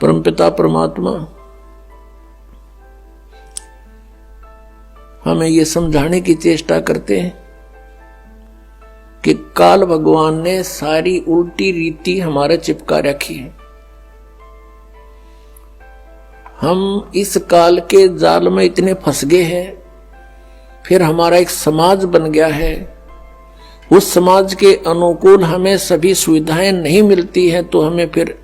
परमपिता परमात्मा हमें ये समझाने की चेष्टा करते हैं कि काल भगवान ने सारी उल्टी रीति हमारे चिपका रखी है। हम इस काल के जाल में इतने फंस गए हैं, फिर हमारा एक समाज बन गया है, उस समाज के अनुकूल हमें सभी सुविधाएं नहीं मिलती हैं, तो हमें फिर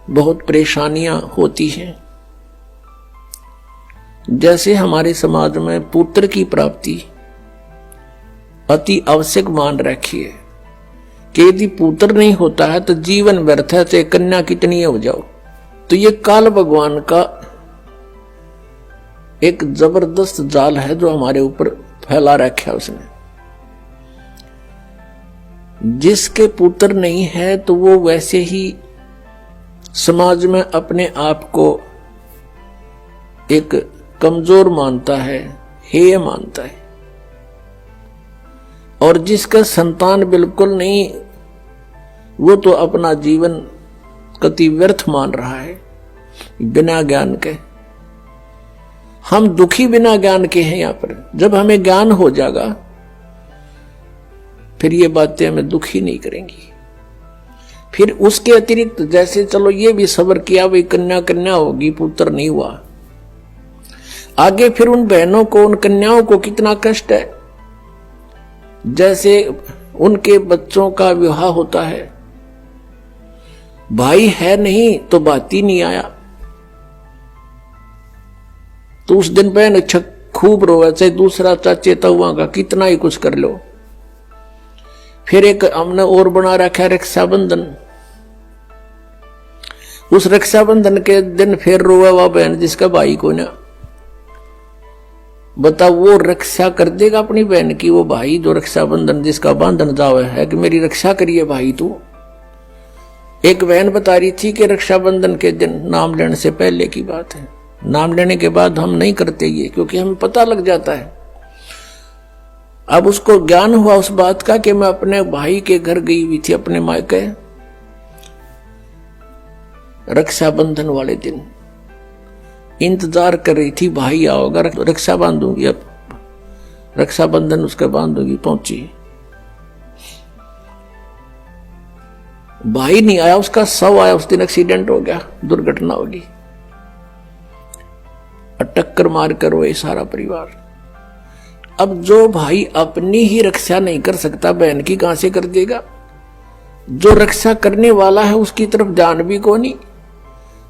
बहुत परेशानियां होती हैं। जैसे हमारे समाज में पुत्र की प्राप्ति अति आवश्यक मान रखी है कि यदि पुत्र नहीं होता है तो जीवन व्यर्थ है, चाहे कन्या कितनी हो जाओ। तो ये काल भगवान का एक जबरदस्त जाल है जो हमारे ऊपर फैला रखा है उसने। जिसके पुत्र नहीं है तो वो वैसे ही समाज में अपने आप को एक कमजोर मानता है, हेय मानता है। और जिसका संतान बिल्कुल नहीं, वो तो अपना जीवन कति व्यर्थ मान रहा है बिना ज्ञान के। हम दुखी बिना ज्ञान के हैं यहां पर। जब हमें ज्ञान हो जाएगा फिर ये बातें हमें दुखी नहीं करेंगी। फिर उसके अतिरिक्त जैसे चलो ये भी सब्र किया, भाई कन्या कन्या होगी, पुत्र नहीं हुआ, आगे फिर उन बहनों को, उन कन्याओं को कितना कष्ट है। जैसे उनके बच्चों का विवाह होता है, भाई है नहीं तो बात ही नहीं आया, तो उस दिन बहन खूब रोवे, चाहे दूसरा चाचे तवा का कितना ही कुछ कर लो। फिर एक हमने और बना रखा है रक्षाबंधन। उस रक्षाबंधन के दिन फिर रोवे वह बहन जिसका भाई को ना। बता वो रक्षा कर देगा अपनी बहन की, वो भाई जो रक्षाबंधन जिसका बांधन जावे है कि मेरी रक्षा करिए भाई तू। एक बहन बता रही थी कि रक्षाबंधन के दिन, नाम लेने से पहले की बात है, नाम लेने के बाद हम नहीं करते ये, क्योंकि हमें पता लग जाता है। अब उसको ज्ञान हुआ उस बात का कि मैं अपने भाई के घर गई हुई थी, अपने मायके, रक्षाबंधन वाले दिन इंतजार कर रही थी भाई आओगा, रक्षा बांधूंगी, अब रक्षाबंधन उसका बांधूंगी। पहुंची, भाई नहीं आया, उसका शव आया। उस दिन एक्सीडेंट हो गया, दुर्घटना होगी, टक्कर मार कर रोए सारा परिवार। अब जो भाई अपनी ही रक्षा नहीं कर सकता, बहन की कहां से कर देगा। जो रक्षा करने वाला है उसकी तरफ ध्यान भी को नहीं।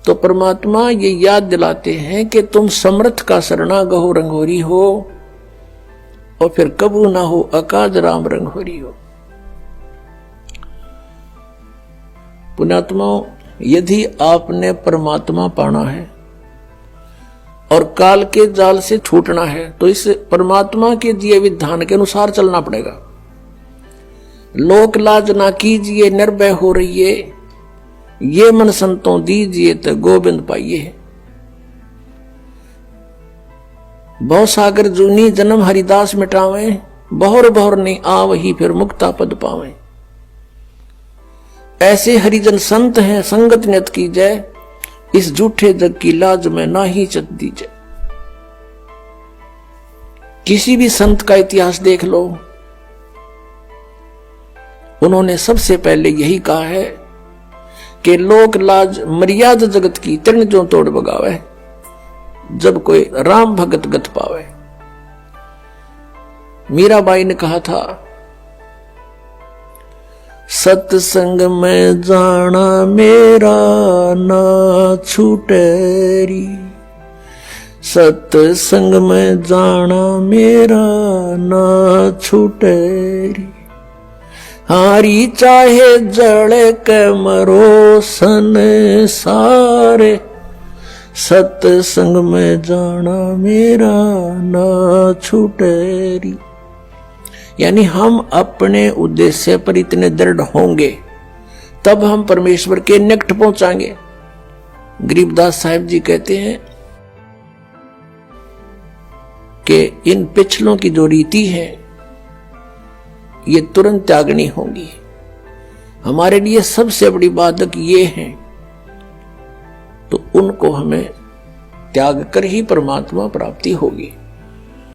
तो परमात्मा ये याद दिलाते हैं कि तुम समर्थ का शरणा गहो रंगोरी हो, और फिर कबू ना हो अकाज राम रंगोरी हो। पुण्यात्मा, यदि आपने परमात्मा पाना है और काल के जाल से छूटना है तो इस परमात्मा के दिए विधान के अनुसार चलना पड़ेगा। लोक लाज ना कीजिए, निर्भय हो रहिए, ये मन संतों दीजिए तो गोविंद पाइए। बहु सागर जूनी जन्म हरिदास मिटावे, बहुर बहुर नहीं आवही फिर मुक्ता पद पावे। ऐसे हरिजन संत हैं संगत नियत की जय, इस झूठे जग की लाज में ना ही चत दीजिए। किसी भी संत का इतिहास देख लो, उन्होंने सबसे पहले यही कहा है कि लोक लाज मर्यादा जगत की तृण जो तोड़ बगावे, जब कोई राम भगत गत पावे। मीराबाई ने कहा था, सत्संग में जाना मेरा ना छूटेरी, सत्संग में जाना मेरा ना छूटेरी। हारी चाहे जड़ के मरो संसारे, सत्संग में जाना मेरा ना छूटेरी। यानी हम अपने उद्देश्य पर इतने दृढ़ होंगे तब हम परमेश्वर के निकट पहुंचाएंगे। गरीबदास साहिब जी कहते हैं कि इन पिछलों की जो रीति है ये तुरंत त्यागनी होगी। हमारे लिए सबसे बड़ी बाधक ये है उनको हमें त्याग कर ही परमात्मा प्राप्ति होगी।